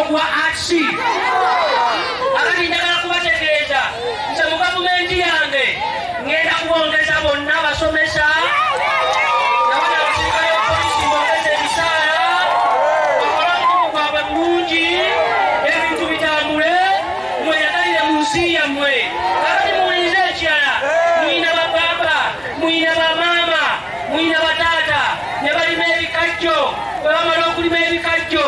gwa aksi akati njagala kubategeeza nze mu gavumenti yange ngenda kuwongeza bonna abasomesa nabana abasirikale b'opoliisi mbongeze ebisaala bakola omulimu gwabwe bulungi ebintu bitambule mweyagalire mu nsi yammwe kakati muwulirize ekirala muyina bapapa muyina bamaama muyina bataata ne balima ebikajjo bwe bamala okulima ebikajjo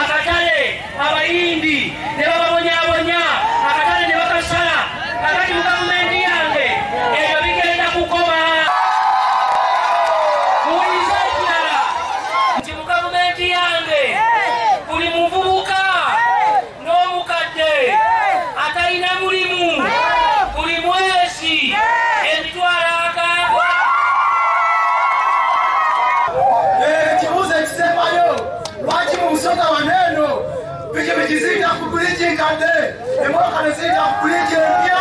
akatale abayindi ne bababonyabonya akatale ne bakasala akati mu gavumenti yange ebyo bigenda kukoma muwulirize ekirala nti mu gavumenti yange buli muvubuka n'omukadde atalina mulimu buli mwezi emitwalo akaaga kibuuzo ekisembayo lwaki mu busoga waneno pikipiki ziyita ku buligi nkadde emmotoka ne ziyita ku buligi empya